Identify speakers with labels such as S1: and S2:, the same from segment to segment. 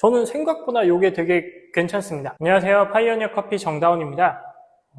S1: 저는 생각보다 이게 되게 괜찮습니다. 안녕하세요. 파이오니어 커피 정다운입니다.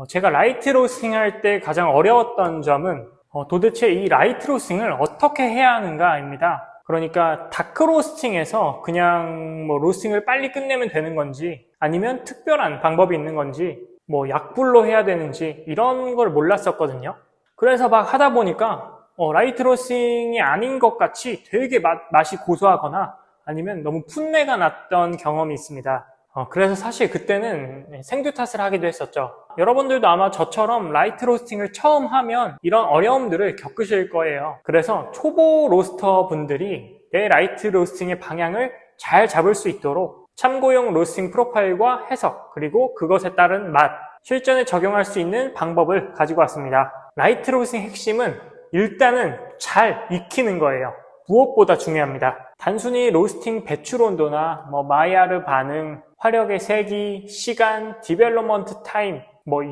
S1: 제가 라이트 로스팅 할 때 가장 어려웠던 점은 도대체 이 라이트 로스팅을 어떻게 해야 하는가입니다. 그러니까 다크 로스팅에서 그냥 로스팅을 빨리 끝내면 되는 건지 아니면 특별한 방법이 있는 건지 약불로 해야 되는지 이런 걸 몰랐었거든요. 그래서 막 하다 보니까 라이트 로스팅이 아닌 것 같이 되게 맛이 고소하거나 아니면 너무 풋내가 났던 경험이 있습니다. 그래서 사실 그때는 생두 탓을 하기도 했었죠. 여러분들도 아마 저처럼 라이트 로스팅을 처음 하면 이런 어려움들을 겪으실 거예요. 그래서 초보 로스터 분들이 내 라이트 로스팅의 방향을 잘 잡을 수 있도록 참고용 로스팅 프로파일과 해석, 그리고 그것에 따른 맛, 실전에 적용할 수 있는 방법을 가지고 왔습니다. 라이트 로스팅 핵심은 일단은 잘 익히는 거예요. 무엇보다 중요합니다. 단순히 로스팅 배출 온도나 마이야르 반응, 화력의 세기, 시간, 디벨롭먼트 타임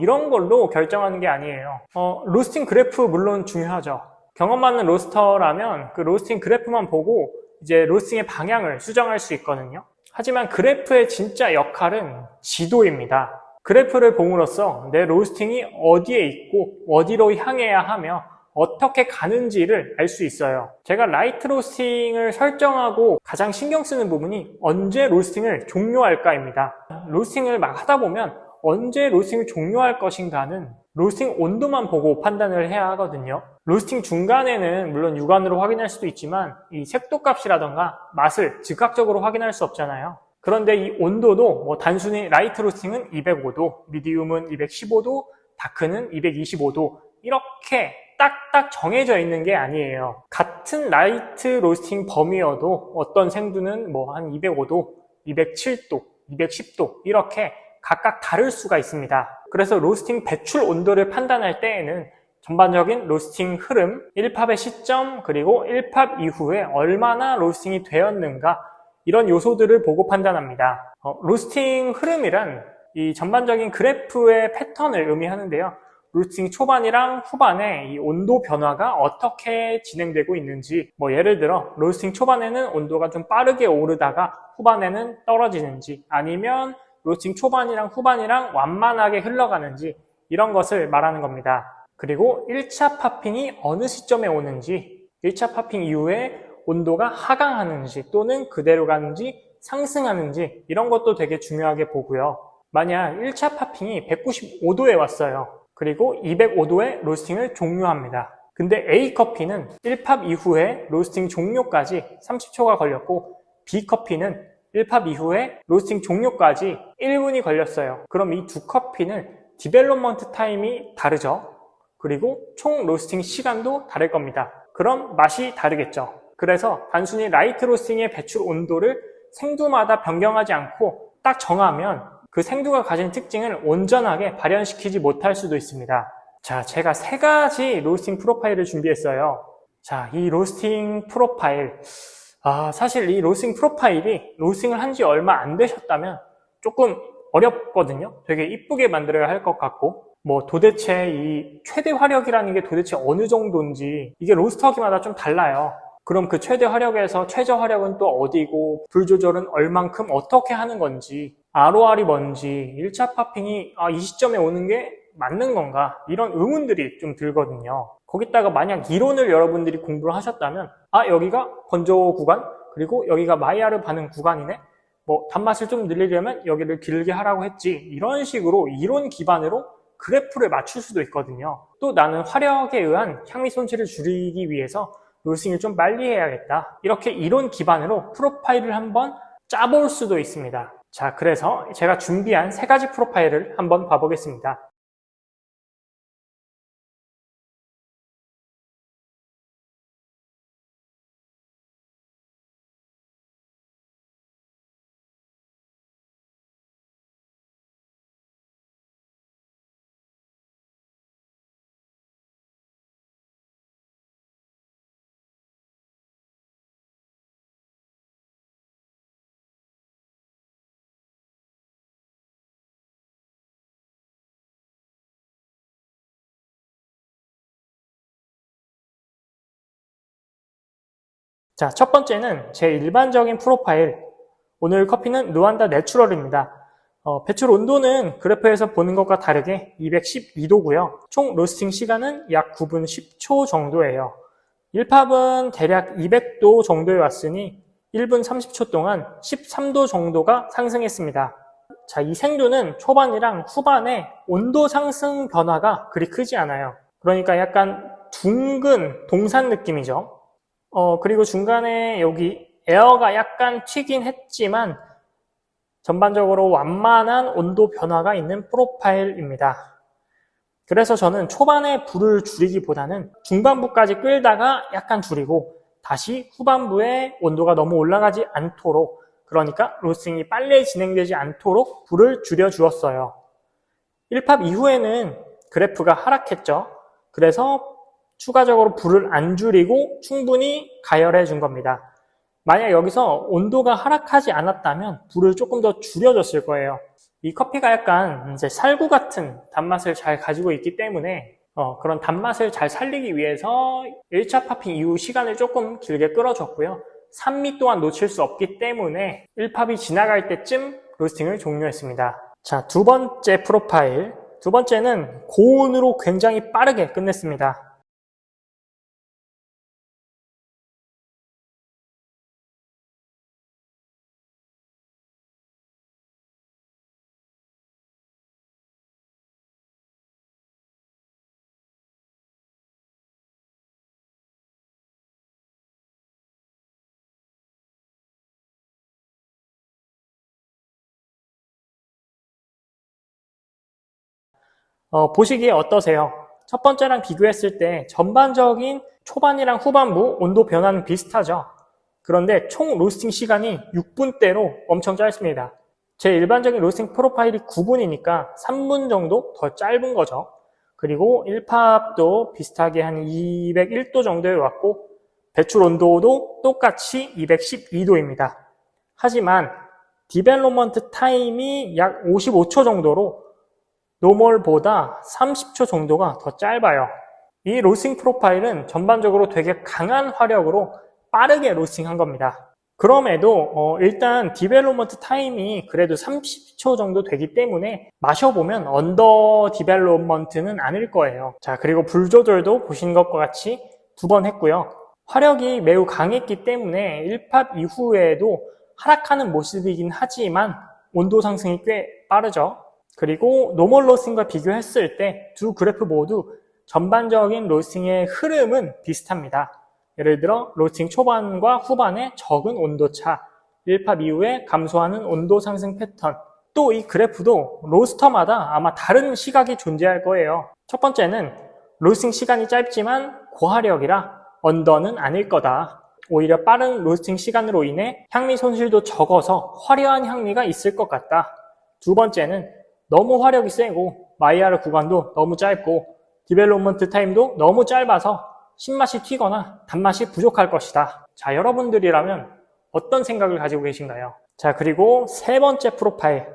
S1: 이런 걸로 결정하는 게 아니에요. 로스팅 그래프 물론 중요하죠. 경험 많은 로스터라면 그 로스팅 그래프만 보고 이제 로스팅의 방향을 수정할 수 있거든요. 하지만 그래프의 진짜 역할은 지도입니다. 그래프를 봄으로써 내 로스팅이 어디에 있고 어디로 향해야 하며 어떻게 가는지를 알 수 있어요. 제가 라이트 로스팅을 설정하고 가장 신경 쓰는 부분이 언제 로스팅을 종료할까입니다. 로스팅을 막 하다 보면 언제 로스팅을 종료할 것인가는 로스팅 온도만 보고 판단을 해야 하거든요. 로스팅 중간에는 물론 육안으로 확인할 수도 있지만 이 색도 값이라던가 맛을 즉각적으로 확인할 수 없잖아요. 그런데 이 온도도 단순히 라이트 로스팅은 205도, 미디움은 215도, 다크는 225도 이렇게 딱딱 정해져 있는 게 아니에요. 같은 라이트 로스팅 범위여도 어떤 생두는 한 205도, 207도, 210도 이렇게 각각 다를 수가 있습니다. 그래서 로스팅 배출 온도를 판단할 때에는 전반적인 로스팅 흐름, 1팝의 시점, 그리고 1팝 이후에 얼마나 로스팅이 되었는가 이런 요소들을 보고 판단합니다. 로스팅 흐름이란 이 전반적인 그래프의 패턴을 의미하는데요. 로스팅 초반이랑 후반에 이 온도 변화가 어떻게 진행되고 있는지 예를 들어 로스팅 초반에는 온도가 좀 빠르게 오르다가 후반에는 떨어지는지 아니면 로스팅 초반이랑 후반이랑 완만하게 흘러가는지 이런 것을 말하는 겁니다. 그리고 1차 파핑이 어느 시점에 오는지 1차 파핑 이후에 온도가 하강하는지 또는 그대로 가는지 상승하는지 이런 것도 되게 중요하게 보고요. 만약 1차 파핑이 195도에 왔어요. 그리고 205도에 로스팅을 종료합니다. 근데 A커피는 1팝 이후에 로스팅 종료까지 30초가 걸렸고 B커피는 1팝 이후에 로스팅 종료까지 1분이 걸렸어요. 그럼 이 두 커피는 디벨롭먼트 타임이 다르죠. 그리고 총 로스팅 시간도 다를 겁니다. 그럼 맛이 다르겠죠. 그래서 단순히 라이트 로스팅의 배출 온도를 생두마다 변경하지 않고 딱 정하면 그 생두가 가진 특징을 온전하게 발현시키지 못할 수도 있습니다. 자, 제가 3가지 로스팅 프로파일을 준비했어요. 자, 이 로스팅 프로파일. 사실 이 로스팅 프로파일이 로스팅을 한 지 얼마 안 되셨다면 조금 어렵거든요. 되게 이쁘게 만들어야 할 것 같고 도대체 이 최대 화력이라는 게 도대체 어느 정도인지 이게 로스터기마다 좀 달라요. 그럼 그 최대 화력에서 최저 화력은 또 어디고 불 조절은 얼만큼 어떻게 하는 건지 ROR이 뭔지 1차 파핑이 이 시점에 오는 게 맞는 건가 이런 의문들이 좀 들거든요. 거기다가 만약 이론을 여러분들이 공부를 하셨다면 여기가 건조 구간 그리고 여기가 마이야르 반응 구간이네 단맛을 좀 늘리려면 여기를 길게 하라고 했지 이런 식으로 이론 기반으로 그래프를 맞출 수도 있거든요. 또 나는 화력에 의한 향미 손실을 줄이기 위해서 로스팅을 좀 빨리 해야겠다. 이렇게 이론 기반으로 프로파일을 한번 짜볼 수도 있습니다. 자, 그래서 제가 준비한 3가지 프로파일을 한번 봐보겠습니다. 자, 첫 번째는 제 일반적인 프로파일, 오늘 커피는 루안다 내추럴입니다. 배출 온도는 그래프에서 보는 것과 다르게 212도고요. 총 로스팅 시간은 약 9분 10초 정도예요. 1팝은 대략 200도 정도에 왔으니 1분 30초 동안 13도 정도가 상승했습니다. 자, 이 생두는 초반이랑 후반에 온도 상승 변화가 그리 크지 않아요. 그러니까 약간 둥근 동산 느낌이죠. 그리고 중간에 여기 에어가 약간 튀긴 했지만 전반적으로 완만한 온도 변화가 있는 프로파일입니다. 그래서 저는 초반에 불을 줄이기보다는 중반부까지 끌다가 약간 줄이고 다시 후반부에 온도가 너무 올라가지 않도록, 그러니까 로스팅이 빨리 진행되지 않도록 불을 줄여주었어요. 1팝 이후에는 그래프가 하락했죠. 그래서 추가적으로 불을 안 줄이고 충분히 가열해 준 겁니다. 만약 여기서 온도가 하락하지 않았다면 불을 조금 더 줄여줬을 거예요. 이 커피가 약간 이제 살구 같은 단맛을 잘 가지고 있기 때문에 그런 단맛을 잘 살리기 위해서 1차 팝핑 이후 시간을 조금 길게 끌어줬고요. 산미 또한 놓칠 수 없기 때문에 1팝이 지나갈 때쯤 로스팅을 종료했습니다. 자, 두 번째 프로파일. 두 번째는 고온으로 굉장히 빠르게 끝냈습니다. 보시기에 어떠세요? 첫 번째랑 비교했을 때 전반적인 초반이랑 후반부 온도 변화는 비슷하죠. 그런데 총 로스팅 시간이 6분대로 엄청 짧습니다. 제 일반적인 로스팅 프로파일이 9분이니까 3분 정도 더 짧은 거죠. 그리고 1팝도 비슷하게 한 201도 정도에 왔고 배출 온도도 똑같이 212도입니다. 하지만 디벨롭먼트 타임이 약 55초 정도로 노멀보다 30초 정도가 더 짧아요. 이 로스팅 프로파일은 전반적으로 되게 강한 화력으로 빠르게 로스팅한 겁니다. 그럼에도 일단 디벨롭먼트 타임이 그래도 30초 정도 되기 때문에 마셔보면 언더 디벨롭먼트는 아닐 거예요. 자, 그리고 불 조절도 보신 것과 같이 2번 했고요. 화력이 매우 강했기 때문에 1팝 이후에도 하락하는 모습이긴 하지만 온도 상승이 꽤 빠르죠. 그리고 노멀 로스팅과 비교했을 때 두 그래프 모두 전반적인 로스팅의 흐름은 비슷합니다. 예를 들어 로스팅 초반과 후반의 적은 온도차, 1팝 이후에 감소하는 온도 상승 패턴, 또 이 그래프도 로스터마다 아마 다른 시각이 존재할 거예요. 첫 번째는 로스팅 시간이 짧지만 고화력이라 언더는 아닐 거다. 오히려 빠른 로스팅 시간으로 인해 향미 손실도 적어서 화려한 향미가 있을 것 같다. 두 번째는 너무 화력이 세고 마이야르 구간도 너무 짧고 디벨롭먼트 타임도 너무 짧아서 신맛이 튀거나 단맛이 부족할 것이다. 자, 여러분들이라면 어떤 생각을 가지고 계신가요? 자, 그리고 세 번째 프로파일.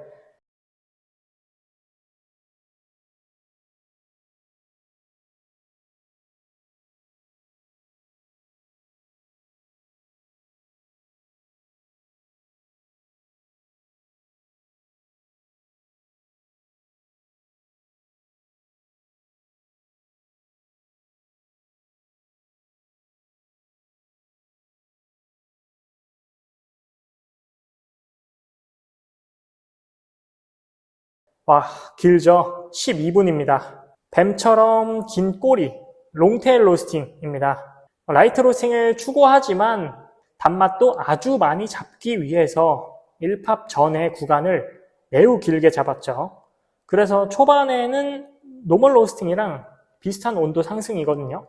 S1: 와, 길죠? 12분입니다. 뱀처럼 긴 꼬리, 롱테일 로스팅입니다. 라이트 로스팅을 추구하지만 단맛도 아주 많이 잡기 위해서 1팝 전의 구간을 매우 길게 잡았죠. 그래서 초반에는 노멀 로스팅이랑 비슷한 온도 상승이거든요.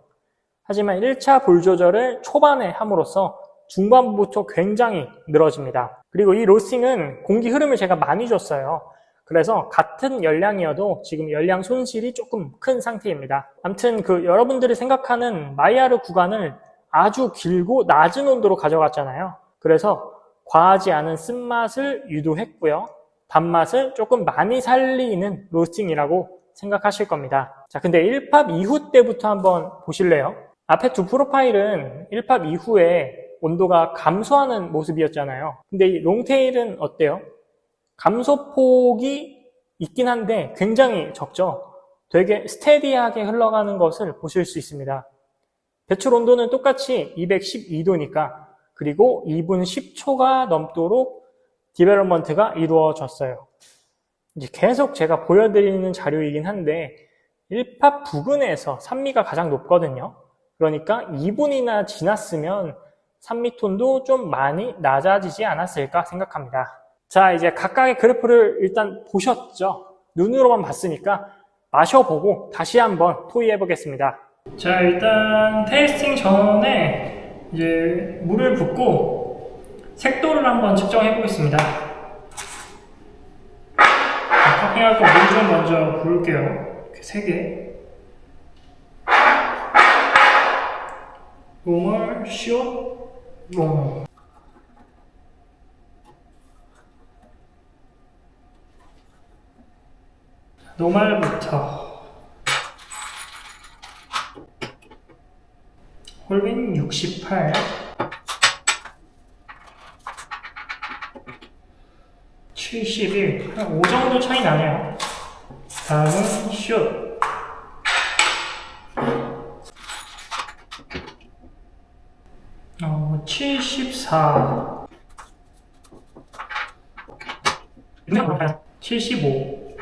S1: 하지만 1차 불 조절을 초반에 함으로써 중반부부터 굉장히 늘어집니다. 그리고 이 로스팅은 공기 흐름을 제가 많이 줬어요. 그래서 같은 열량이어도 지금 열량 손실이 조금 큰 상태입니다. 아무튼 여러분들이 생각하는 마이야르 구간을 아주 길고 낮은 온도로 가져갔잖아요. 그래서 과하지 않은 쓴맛을 유도했고요. 단맛을 조금 많이 살리는 로스팅이라고 생각하실 겁니다. 자, 근데 1팝 이후 때부터 한번 보실래요? 앞에 두 프로파일은 1팝 이후에 온도가 감소하는 모습이었잖아요. 근데 이 롱테일은 어때요? 감소폭이 있긴 한데 굉장히 적죠. 되게 스테디하게 흘러가는 것을 보실 수 있습니다. 배출 온도는 똑같이 212도니까 그리고 2분 10초가 넘도록 디벨롭먼트가 이루어졌어요. 이제 계속 제가 보여드리는 자료이긴 한데 1파 부근에서 산미가 가장 높거든요. 그러니까 2분이나 지났으면 산미톤도 좀 많이 낮아지지 않았을까 생각합니다. 자, 이제 각각의 그래프를 일단 보셨죠? 눈으로만 봤으니까 마셔보고 다시 한번 토의해 보겠습니다. 자, 일단 테이스팅 전에 이제 물을 붓고 색도를 한번 측정해 보겠습니다. 커피할 거 물 좀 먼저 부을게요. 이렇게 3개. 노멀, 숏, 롱. 노멀부터 홀빈 68, 71, 한 5 정도 차이 나네요. 다음은 숏. 74, 75.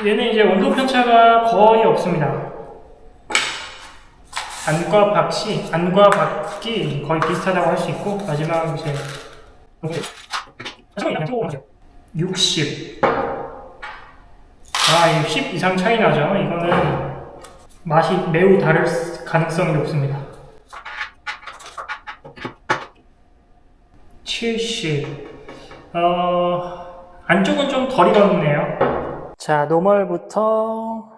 S1: 얘는 이제 온도 편차가 거의 없습니다. 안과 밖이 거의 비슷하다고 할 수 있고, 마지막 이제 60. 아, 10 이상 차이 나죠? 이거는 맛이 매우 다를 가능성이 높습니다. 70. 안쪽은 좀 덜 익었네요. 자, 노멀부터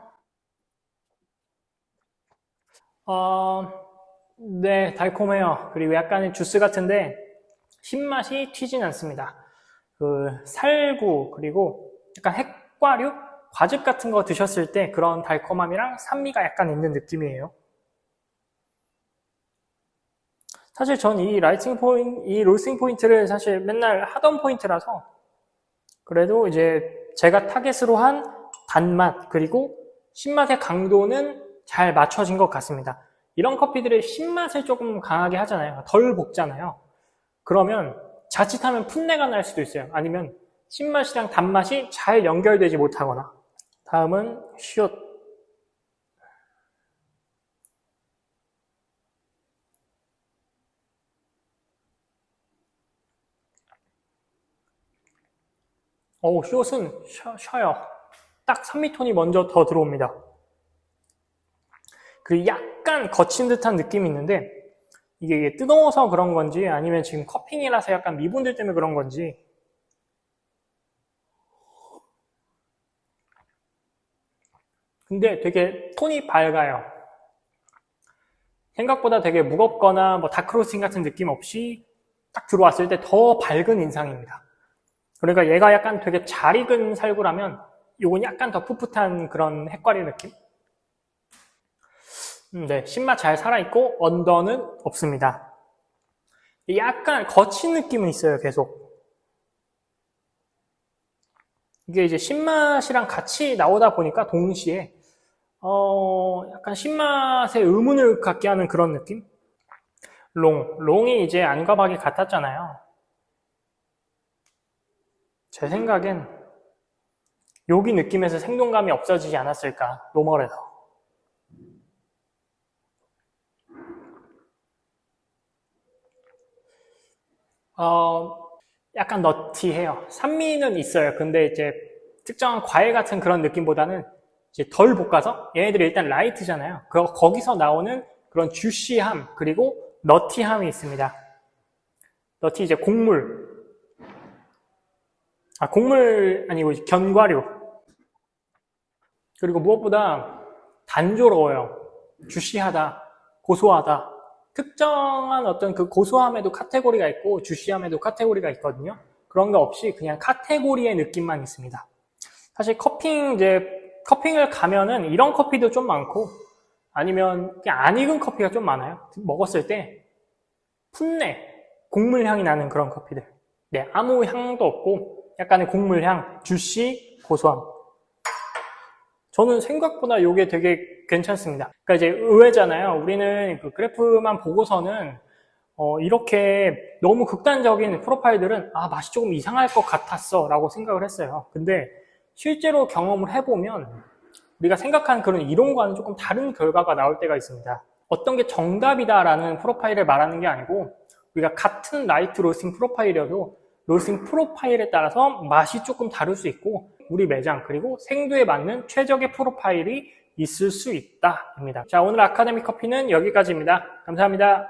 S1: 네, 달콤해요. 그리고 약간의 주스 같은데 신맛이 튀진 않습니다. 그 살구 그리고 약간 핵과류, 과즙 같은 거 드셨을 때 그런 달콤함이랑 산미가 약간 있는 느낌이에요. 사실 전 이 이 로스팅 포인트를 사실 맨날 하던 포인트라서 그래도 이제 제가 타겟으로 한 단맛 그리고 신맛의 강도는 잘 맞춰진 것 같습니다. 이런 커피들의 신맛을 조금 강하게 하잖아요. 덜 볶잖아요. 그러면 자칫하면 풋내가 날 수도 있어요. 아니면 신맛이랑 단맛이 잘 연결되지 못하거나. 다음은 숏. 숏은 쉬어요. 딱 산미톤이 먼저 더 들어옵니다. 그 약간 거친 듯한 느낌이 있는데 이게 뜨거워서 그런 건지 아니면 지금 커핑이라서 약간 미분들 때문에 그런 건지 근데 되게 톤이 밝아요. 생각보다 되게 무겁거나 뭐 다크로스팅 같은 느낌 없이 딱 들어왔을 때 더 밝은 인상입니다. 그러니까 얘가 약간 되게 잘 익은 살구라면 이건 약간 더 풋풋한 그런 핵과리 느낌? 네, 신맛 잘 살아있고 언더는 없습니다. 약간 거친 느낌은 있어요, 계속. 이게 이제 신맛이랑 같이 나오다 보니까 동시에 약간 신맛의 의문을 갖게 하는 그런 느낌? 롱이 이제 안과 박이 같았잖아요. 제 생각엔 여기 느낌에서 생동감이 없어지지 않았을까, 노멀에서. 약간 너티해요. 산미는 있어요. 근데 이제 특정한 과일 같은 그런 느낌보다는 이제 덜 볶아서 얘네들이 일단 라이트잖아요. 거기서 나오는 그런 주시함 그리고 너티함이 있습니다. 너티 이제 곡물 아니고 견과류 그리고 무엇보다 단조로워요. 주시하다, 고소하다. 특정한 어떤 그 고소함에도 카테고리가 있고 주시함에도 카테고리가 있거든요. 그런 거 없이 그냥 카테고리의 느낌만 있습니다. 사실 커핑을 가면은 이런 커피도 좀 많고 아니면 그냥 안 익은 커피가 좀 많아요. 먹었을 때 풋내, 곡물 향이 나는 그런 커피들. 네, 아무 향도 없고 약간의 곡물 향, 주시, 고소함. 저는 생각보다 이게 되게 괜찮습니다. 그러니까 이제 의외잖아요. 우리는 그 그래프만 보고서는 이렇게 너무 극단적인 프로파일들은 맛이 조금 이상할 것 같았어 라고 생각을 했어요. 근데 실제로 경험을 해보면 우리가 생각한 그런 이론과는 조금 다른 결과가 나올 때가 있습니다. 어떤 게 정답이다라는 프로파일을 말하는 게 아니고 우리가 같은 라이트 로스팅 프로파일이어도 로스팅 프로파일에 따라서 맛이 조금 다를 수 있고 우리 매장 그리고 생두에 맞는 최적의 프로파일이 있을 수 있다입니다. 자, 오늘 아카데미 커피는 여기까지입니다. 감사합니다.